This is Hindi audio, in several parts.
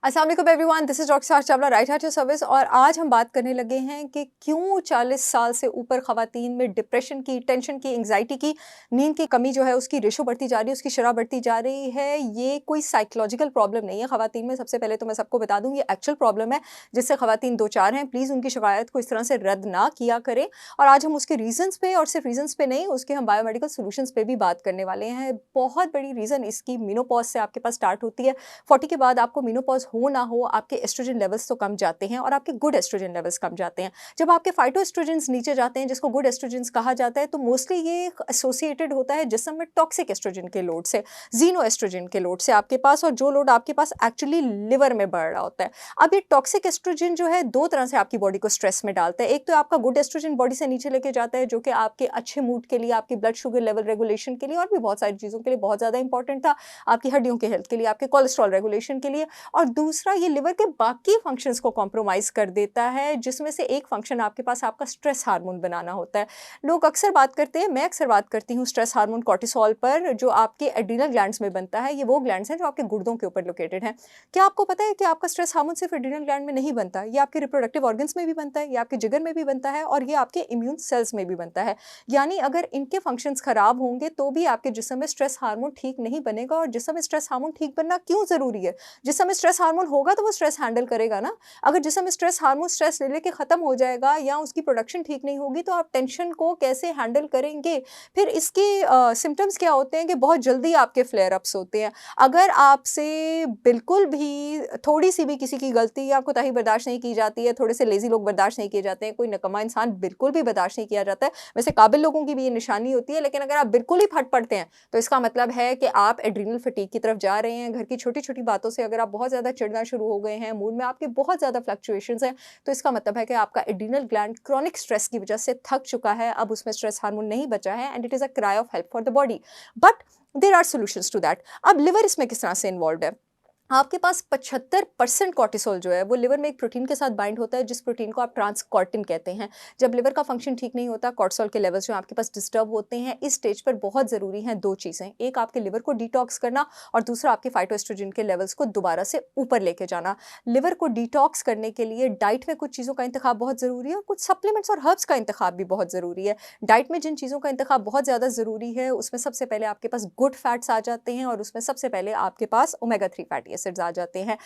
अस्सलाम वालेकुम everyone, this is Rockstar Chawla, right at your service. और आज हम बात करने लगे हैं कि क्यों 40 साल से ऊपर ख़वातीन में डिप्रेशन की, टेंशन की, एंग्जाइटी की, नींद की कमी जो है उसकी रेशो बढ़ती जा रही है, उसकी शरह बढ़ती जा रही है। ये कोई साइकोलॉजिकल प्रॉब्लम नहीं है ख़वातीन में। सबसे पहले तो मैं सबको बता दूँ, ये एक्चुअल प्रॉब्लम है जिससे ख़वातीन दो चार हैं। प्लीज़ उनकी शिकायत को इस तरह से रद्द ना किया करें। और आज हम उसके रीज़न्स पे, और सिर्फ रीज़न्स पे नहीं, उसके हम बायोमेडिकल सॉल्यूशंस पे भी बात करने वाले हैं। बहुत बड़ी रीज़न इसकी मेनोपॉज़ से आपके पास स्टार्ट होती है। 40 के बाद आपको मेनोपॉज़ हो ना हो, आपके एस्ट्रोजन लेवल्स तो कम जाते हैं और आपके गुड एस्ट्रोजन लेवल्स कम जाते हैं। जब आपके फाइटोएस्ट्रोजेंस नीचे जाते हैं, जिसको गुड एस्ट्रोजेंस कहा जाता है, तो मोस्टली ये एसोसिएटेड होता है जिस्म में टॉक्सिक एस्ट्रोजन के लोड से, ज़ीनो एस्ट्रोजन के लोड से आपके पास, और जो लोड आपके पास एक्चुअली लिवर में बढ़ रहा होता है। अब ये टॉक्सिक एस्ट्रोजन जो है, दो तरह से आपकी बॉडी को स्ट्रेस में डालता है। एक तो आपका गुड एस्ट्रोजन बॉडी से नीचे लेके जाता है, जो कि आपके अच्छे मूड के लिए, आपकी ब्लड शुगर लेवल रेगुलेशन के लिए और भी बहुत सारी चीज़ों के लिए बहुत ज़्यादा इंपॉर्टेंट था, आपकी हड्डियों की हेल्थ के लिए, आपके कोलेस्ट्रॉल रेगुलेशन के लिए। और दूसरा, ये लिवर के बाकी फंक्शंस को कॉम्प्रोमाइज़ कर देता है, जिसमें से एक फंक्शन आपके पास आपका स्ट्रेस हार्मोन बनाना होता है। लोग अक्सर बात करते हैं, मैं अक्सर बात करती हूँ स्ट्रेस हार्मोन कॉर्टिसोल पर, जो आपके एड्रिनल ग्लैंड्स में बनता है। ये वो ग्लैंड्स हैं जो आपके गुर्दों के ऊपर लोकेटेड हैं। क्या आपको पता है कि आपका स्ट्रेस हार्मोन सिर्फ एड्रिनल ग्लैंड में नहीं बनता, ये आपके रिप्रोडक्टिव ऑर्गन्स में भी बनता है, ये आपके जिगर में भी बनता है, और ये आपके इम्यून सेल्स में भी बनता है। यानी अगर इनके फंक्शंस खराब होंगे तो भी आपके जिस्म में स्ट्रेस हार्मोन ठीक नहीं बनेगा। और जिस्म में स्ट्रेस हार्मोन ठीक बनना क्यों ज़रूरी है? जिस्म में स्ट्रेस हार्मोन होगा तो वो स्ट्रेस हैंडल करेगा ना। अगर जिस्म में स्ट्रेस हार्मोन स्ट्रेस ले लेके ख़त्म हो जाएगा या उसकी प्रोडक्शन ठीक नहीं होगी, तो आप टेंशन को कैसे हैंडल करेंगे? फिर इसके सिम्पटम्स क्या होते हैं कि बहुत जल्दी आपके फ्लेयर अप्स होते हैं। अगर आपसे बिल्कुल भी थोड़ी-सी भी किसी की गलती या कोताही बर्दाश्त नहीं की जाती है, थोड़े से लेज़ी लोग बर्दाश्त नहीं किए जाते हैं, कोई निकम्मा इंसान बिल्कुल भी बर्दाश्त नहीं किया जाता है। वैसे काबिल लोगों की भी ये निशानी होती है, लेकिन अगर आप बिल्कुल ही फट पड़ते हैं, तो इसका मतलब है कि आप एड्रिनल फटीग की तरफ जा रहे हैं। घर की छोटी-छोटी बातों से अगर आप बहुत ज़्यादा चिढ़ना शुरू हो गए हैं, मूड में आपके बहुत ज़्यादा फ्लक्चुएशंस हैं, तो इसका मतलब है कि आपका एड्रिनल ग्लैंड क्रॉनिक स्ट्रेस की वजह से थक चुका है। अब उसमें स्ट्रेस हार्मोन नहीं बचा है, and it is a cry of help for the body. But there are solutions to that. अब लिवर इसमें किस तरह से इन्वॉल्व्ड है? आपके पास 75% कॉर्टिसोल जो है वो लिवर में एक प्रोटीन के साथ बाइंड होता है, जिस प्रोटीन को आप ट्रांसकॉर्टिन कहते हैं। जब लिवर का फंक्शन ठीक नहीं होता, कॉर्टिसोल के लेवल्स जो आपके पास डिस्टर्ब होते हैं। इस स्टेज पर बहुत ज़रूरी हैं दो चीज़ें, एक आपके लिवर को डिटॉक्स करना, और दूसरा आपके फाइटोएस्ट्रोजन के लेवल्स को दोबारा से ऊपर लेके जाना। लिवर को डिटॉक्स करने के लिए डाइट में कुछ चीज़ों का इंतखाब बहुत ज़रूरी है, और कुछ सप्लीमेंट्स और हर्ब्स का इंतखाब भी बहुत ज़रूरी है। डाइट में जिन चीज़ों का इंतखाब बहुत ज़्यादा ज़रूरी है, उसमें सबसे पहले आपके पास गुड फैट्स आ जाते हैं, और उसमें सबसे पहले आपके पास ओमेगा 3 फैटी एसिड्स आ जाते हैं।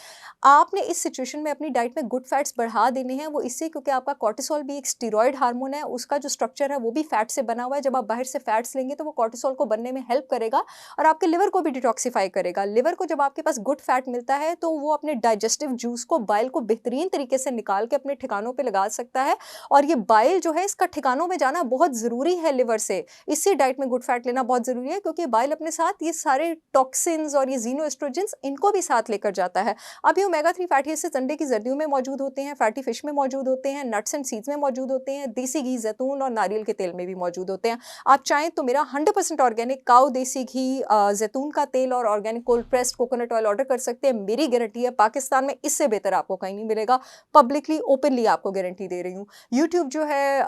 आपने इस सिचुएशन में अपनी डाइट में गुड फैट्स बढ़ा देने हैं। वो इससे क्योंकि आपका कॉर्टिसोल भी एक स्टेरॉयड हार्मोन है, उसका जो स्ट्रक्चर है वो भी फैट से बना हुआ है। जब आप बाहर से फैट्स लेंगे तो वो कॉर्टिसोल को बनने में हेल्प करेगा, और आपके लिवर को भी डिटॉक्सिफाई करेगा। लिवर को जब आपके पास गुड फैट मिलता है, तो वो अपने डाइजेस्टिव जूस को, बाइल को बेहतरीन तरीके से निकाल के अपने ठिकानों पे लगा सकता है। और ये बाइल जो है, इसका ठिकानों में जाना बहुत ज़रूरी है लिवर से। इससे डाइट में गुड फैट लेना बहुत ज़रूरी है, क्योंकि बाइल अपने साथ ये सारे टॉक्सिन्स और ये ज़ीनोएस्ट्रोजेंस इनको भी साथ लेकर जाता है। अब ये ओमेगा 3 फैटी एसिड्स अंडे की जर्दियों में मौजूद होते हैं, फैटी फिश में मौजूद होते हैं, नट्स एंड सीड्स में मौजूद होते हैं, देसी घी, जैतून और नारियल के तेल में भी मौजूद होते हैं। आप चाहें तो मेरा 100% ऑर्गेनिक काऊ देसी घी, जैतून का तेल और organic cold pressed coconut oil order कर सकते हैं। मेरी गारंटी है, पाकिस्तान में इससे बेहतर आपको कहीं नहीं मिलेगा। पब्लिकली, ओपनली आपको गारंटी दे रही हूँ। यूट्यूब जो है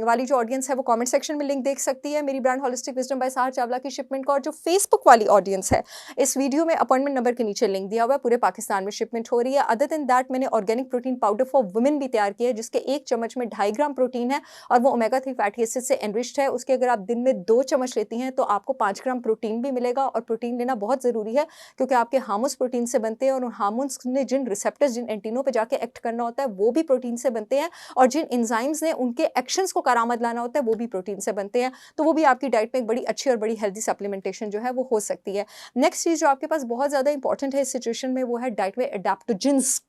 वाली जो ऑडियंस है, वो कमेंट सेक्शन में लिंक देख सकती है मेरी brand holistic wisdom by Sahar Chawla की शिपमेंट का। और जो फेसबुक वाली ऑडियंस है, इस वीडियो में अपॉइंटमेंट नंबर के नीचे लिंक दिया हुआ है। पूरे पाकिस्तान में शिपमेंट हो रही है। अदर देन दैट, मैंने organic protein powder for women भी तैयार किया है, जिसके एक चम्मच में 2.5 ग्राम प्रोटीन है, और वो ओमेगा 3 फैटी एसिड से एनरिच्ड है। उसके अगर आप दिन में 2 चम्मच लेती हैं, तो आपको 5 ग्राम प्रोटीन भी मिलेगा। और प्रोटीन लेना बहुत ज़रूरी है, क्योंकि आपके हार्मोन्स प्रोटीन से बनते हैं, और उन हार्मोन्स ने जिन रिसेप्टर्स, जिन एंटीनों पे जाके एक्ट करना होता है, वो भी प्रोटीन से बनते हैं। और जिन एंजाइम्स ने उनके एक्शंस को कारामद लाना होता है, वो भी प्रोटीन से बनते हैं। तो वो भी आपकी डाइट में एक बड़ी अच्छी और बड़ी हेल्दी सप्लीमेंटेशन जो है वो हो सकती है। नेक्स्ट चीज़ जो आपके पास बहुत ज़्यादा इंपॉर्टेंट है इस सिचुएशन में, वो है डाइट में एडाप्टोजेंस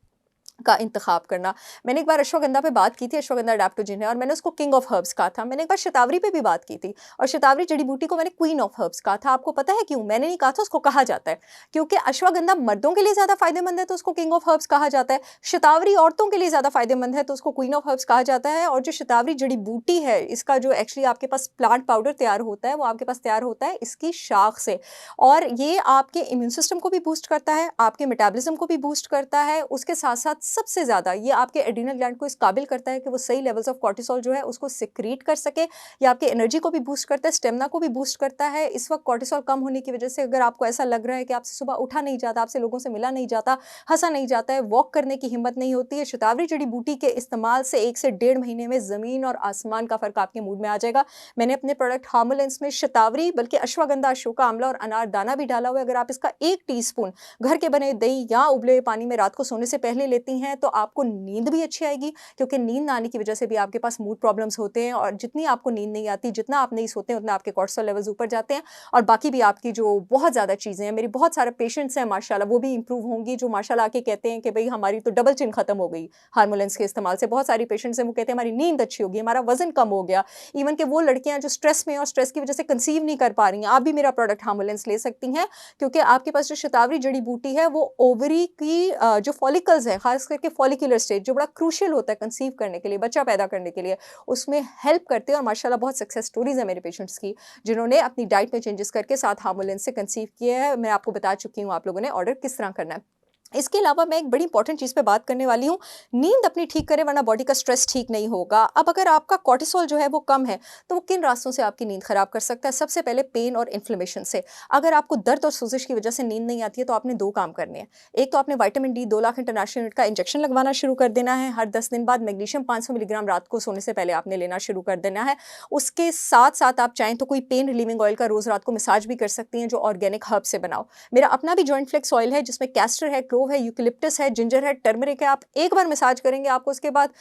का इंतखाब करना। मैंने एक बार अश्वगंधा पे बात की थी, अश्वगंधा एडाप्टोजेन है, और मैंने उसको किंग ऑफ हर्ब्स कहा था। मैंने एक बार शतावरी पे भी बात की थी, और शतावरी जड़ी बूटी को मैंने क्वीन ऑफ हर्ब्स कहा था। आपको पता है क्यों? मैंने नहीं कहा था, उसको कहा जाता है। क्योंकि अश्वगंधा मर्दों के लिए ज़्यादा फायदेमंद है, तो उसको किंग ऑफ हर्ब्स कहा जाता है। शतावरी औरतों के लिए ज़्यादा फायदेमंद है, तो उसको क्वीन ऑफ हर्ब्स कहा जाता है। और जो शतावरी जड़ी बूटी है, इसका जो एक्चुअली आपके पास प्लांट पाउडर तैयार होता है, वो आपके पास तैयार होता है इसकी शाख से। और ये आपके इम्यून सिस्टम को भी बूस्ट करता है, आपके मेटाबॉलिज्म को भी बूस्ट करता है, उसके साथ साथ सबसे ज़्यादा ये आपके एड्रीनल ग्लैंड को इस काबिल करता है कि वो सही लेवल्स ऑफ कॉर्टिसोल जो है उसको सिक्रीट कर सके। ये आपकी एनर्जी को भी बूस्ट करता है, स्टेमिना को भी बूस्ट करता है। इस वक्त कॉर्टिसोल कम होने की वजह से अगर आपको ऐसा लग रहा है कि आपसे सुबह उठा नहीं जाता, आपसे लोगों से मिला नहीं जाता, हंसा नहीं जाता है, वॉक करने की हिम्मत नहीं होती है, शतावरी जड़ी बूटी के इस्तेमाल से 1 से 1.5 महीने में ज़मीन और आसमान का फ़र्क आपके मूड में आ जाएगा। मैंने अपने प्रोडक्ट हार्मोलेंस में शतावरी बल्कि अश्वगंधा, अशोका आंवला और अनारदाना भी डाला हुआ है। अगर आप इसका 1 टीस्पून घर के बने दही या उबले हुए पानी में रात को सोने से पहले लेती हैं तो आपको नींद भी अच्छी आएगी, क्योंकि नींद ना आने की वजह से भी आपके पास मूड प्रॉब्लम्स होते हैं और जितनी आपको नींद नहीं आती, जितना आप नहीं सोते हैं, उतना आपके कॉर्टिसोल लेवल्स ऊपर जाते हैं और बाकी भी आपकी जो बहुत ज़्यादा चीज़ें हैं, मेरी बहुत सारे पेशेंट्स हैं माशाल्लाह, वो भी इंप्रूव होंगी, जो माशाल्लाह आके कहते हैं कि भई हमारी तो डबल चिन खत्म हो गई हार्मोलेंस के इस्तेमाल से। बहुत सारी पेशेंट्स हैं वो कहते हैं हमारी नींद अच्छी हो गई, हमारा वज़न कम हो गया। इवन कि वो लड़कियाँ जो स्ट्रेस में और स्ट्रेस की वजह से कंसीव नहीं कर पा रही हैं, आप भी मेरा प्रोडक्ट हार्मोलेंस ले सकती हैं, क्योंकि आपके पास जो शतावरी जड़ी बूटी है वो ओवरी की जो फॉलिकल्स हैं, खास करके फॉलिकुलर स्टेज जो बड़ा क्रूशियल होता है कंसीव करने के लिए, बच्चा पैदा करने के लिए, उसमें हेल्प करते हैं। और माशाल्लाह बहुत सक्सेस स्टोरीज़ है मेरे पेशेंट्स की, जिन्होंने अपनी डाइट में चेंजेस करके साथ हार्मोलेंस से कंसीव किया है। मैं आपको बता चुकी हूँ आप लोगों ने ऑर्डर किस तरह करना है। इसके अलावा मैं एक बड़ी इंपॉर्टेंट चीज़ पे बात करने वाली हूँ, नींद अपनी ठीक करें वरना बॉडी का स्ट्रेस ठीक नहीं होगा। अब अगर आपका कॉर्टिसोल जो है वो कम है, तो वो किन रास्तों से आपकी नींद खराब कर सकता है? सबसे पहले पेन और इन्फ्लेमेशन से। अगर आपको दर्द और सोजिश की वजह से नींद नहीं आती है तो आपने 2 काम करने हैं। एक तो आपने vitamin D 2 lakh international unit का इंजेक्शन लगवाना शुरू कर देना है हर 10 दिन बाद। मैग्नीशियम 500 मिलीग्राम रात को सोने से पहले आपने लेना शुरू कर देना है। उसके साथ-साथ आप चाहें तो कोई पेन रिलीविंग ऑयल का रोज़ रात को मसाज भी कर सकती हैं, जो ऑर्गेनिक हर्ब से बनाओ। मेरा अपना भी जॉइंट फ्लेक्स ऑयल है जिसमें कैस्टर है, क्लोव है, यूकलिप्टस है, जिंजर है, टर्मरिक है। आप एक बार मसाज करेंगे, आपको उसके बाद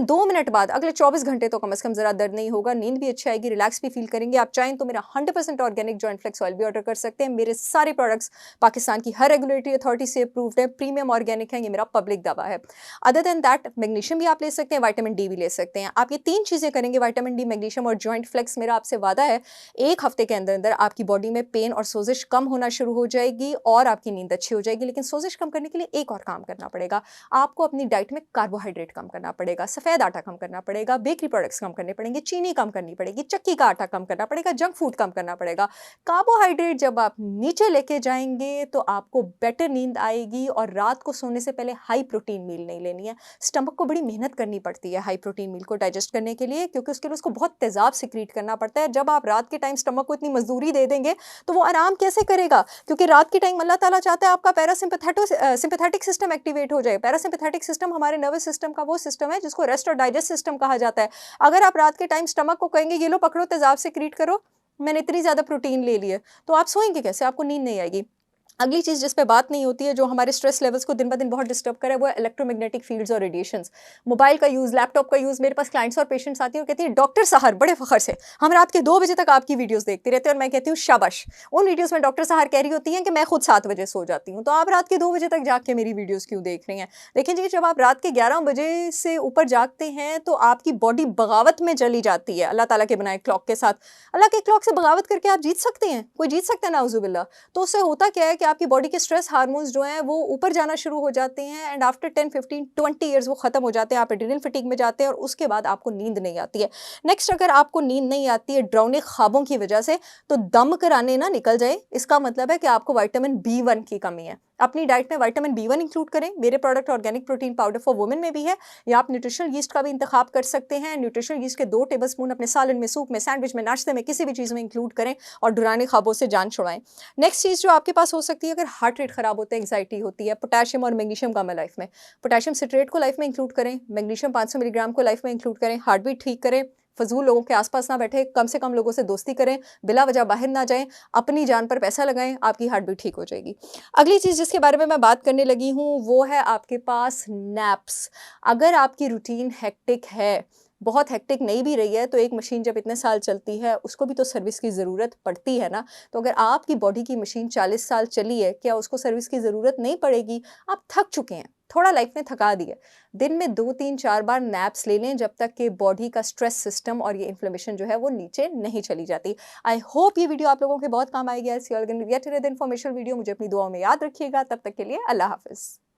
2 मिनट बाद अगले 24 घंटे तो कम से कम ज़रा दर्द नहीं होगा, नींद भी अच्छी आएगी, रिलैक्स भी फील करेंगे। आप चाहें तो मेरा 100% ऑर्गेनिक जॉइंट फ्लेक्स ऑयल भी ऑर्डर कर सकते हैं। मेरे सारे प्रोडक्ट्स पाकिस्तान की हर रेगुलेटरी अथॉरिटी से अप्रूव्ड है, प्रीमियम ऑर्गेनिक है, ये मेरा पब्लिक दावा है। अदर देन दैट मैग्नीशियम भी आप ले सकते हैं, विटामिन डी भी ले सकते हैं। आप ये 3 चीज़ें करेंगे, विटामिन डी, मैग्नीशियम और जॉइंट फ्लेक्स, मेरा आपसे वादा है 1 हफ्ते के अंदर-अंदर आपकी बॉडी में पेन और सोजिश कम होना शुरू हो जाएगी और आपकी नींद अच्छी हो जाएगी। लेकिन सोजिश कम करने के लिए एक और काम करना पड़ेगा। आपको अपनी डाइट में कार्बोहाइड्रेट कम करना पड़ेगा, सफ़ेद आटा कम करना पड़ेगा, बेकरी प्रोडक्ट्स कम करने पड़ेंगे, चीनी कम करनी पड़ेगी, चक्की का आटा कम करना पड़ेगा, जंक फूड कम करना पड़ेगा। कार्बोहाइड्रेट जब आप नीचे लेके जाएँगे तो आपको बेटर नींद आएगी और रात को सोने से पहले हाई प्रोटीन मील नहीं लेनी है। स्टमक को बड़ी मेहनत करनी पड़ती है हाई प्रोटीन मील को डाइजेस्ट करने के लिए, क्योंकि उसके लिए उसको बहुत तेज़ाब सिक्रीट करना पड़ता है। जब आप रात के टाइम स्टमक को इतनी मज़दूरी दे देंगे तो वो आराम कैसे करेगा? क्योंकि रात के टाइम अल्लाह ताला चाहता है आपका सिंपैथेटिक सिस्टम एक्टिवेट हो जाए। पैरासिम्पैथेटिक सिस्टम हमारे नर्वस सिस्टम का वो सिस्टम है जिसको रेस्ट और डाइजेस्ट सिस्टम कहा जाता है। अगर आप रात के टाइम स्टमक को कहेंगे ये लो पकड़ो तेज़ाब सिक्रीट करो, मैंने इतनी ज़्यादा प्रोटीन ले ली है, तो आप सोएँगे कैसे? आपको नींद नहीं आएगी। अगली चीज़ जिस पे बात नहीं होती है, जो हमारे स्ट्रेस लेवल्स को दिन ब दिन बहुत डिस्टर्ब करे, वो है इलेक्ट्रोमैग्नेटिक फील्ड्स और रेडिएशंस। मोबाइल का यूज़, लैपटॉप का यूज़। मेरे पास क्लाइंट्स और पेशेंट्स आती हैं और कहती हैं डॉक्टर सहर, बड़े फ़ख्र से हम रात के 2 बजे तक आपकी वीडियोज़ देखते रहते हैं। और मैं कहती हूँ शाबाश। उन वीडियोज़ में डॉक्टर सहर कह रही होती हैं कि मैं खुद 7 बजे सो जाती हूँ, तो आप रात के 2 बजे तक जाग के मेरी वीडियोज़ क्यों देख रही हैं? देखें जी, जब आप रात के 11 बजे से ऊपर जागते हैं तो आपकी बॉडी बगावत में चली जाती है अल्लाह ताला के बनाए क्लॉक के साथ। अल्लाह के क्लॉक से बगावत करके आप जीत सकते हैं? कोई जीत सकता है? नाउज़ुबिल्लाह। तो उससे होता क्या है कि आपकी बॉडी के स्ट्रेस हार्मोन्स जो हैं वो ऊपर जाना शुरू हो जाते हैं एंड आफ्टर 10, 15, 20 ईयर्स वो खत्म हो जाते हैं। आप एड्रेनल फटीग में जाते हैं और उसके बाद आपको नींद नहीं आती है। नेक्स्ट, अगर आपको नींद नहीं आती है डरावने ख्वाबों की वजह से, तो दम कराने ना निकल जाए, इसका मतलब है कि आपको विटामिन B1 की कमी है। अपनी डाइट में विटामिन B1 इंक्लूड करें। मेरे product organic protein powder for women में भी है, या आप न्यूट्रिशनल यीस्ट का भी इंतखाब कर सकते हैं। न्यूट्रिशनल यीस्ट के 2 टेबलस्पून अपने सालन में, सूप में, सैंडविच में, नाश्ते में, किसी भी चीज़ में इंक्लूड करें और डराने ख्वाबों से जान छुड़ाएं। नेक्स्ट चीज़ जो आपके पास हो सकती है, अगर हार्ट रेट खराब होता है, एंग्जाइटी होती है, पोटेशियम और मैग्नीशियम कम है लाइफ में, पोटेशियम सिट्रेट को लाइफ में इंक्लूड करें, मैग्नीशियम 500 मिलीग्राम को लाइफ में इंक्लूड करें। हार्ट बीट ठीक करें, फजूल लोगों के आसपास ना बैठे, कम से कम लोगों से दोस्ती करें, बिला वजह बाहर ना जाएं, अपनी जान पर पैसा लगाएं, आपकी हार्ट बीट ठीक हो जाएगी। अगली चीज़ जिसके बारे में मैं बात करने लगी हूँ वो है आपके पास नैप्स। अगर आपकी रूटीन हेक्टिक है, बहुत हेक्टिक नहीं भी रही है, तो एक मशीन जब इतने साल चलती है उसको भी तो सर्विस की ज़रूरत पड़ती है ना। तो अगर आपकी बॉडी की मशीन 40 साल चली है, क्या उसको सर्विस की ज़रूरत नहीं पड़ेगी? आप थक चुके हैं, थोड़ा लाइफ ने थका दिया, दिन में 2, 3, 4 बार नैप्स ले लें जब तक कि बॉडी का स्ट्रेस सिस्टम और ये इन्फ्लेमेशन जो है वो नीचे नहीं चली जाती। आई होप ये वीडियो आप लोगों के बहुत काम आएगी। I see you all again with yet another informational video. मुझे अपनी दुआओं में याद रखिएगा। तब तक के लिए अल्लाह हाफ़िज़।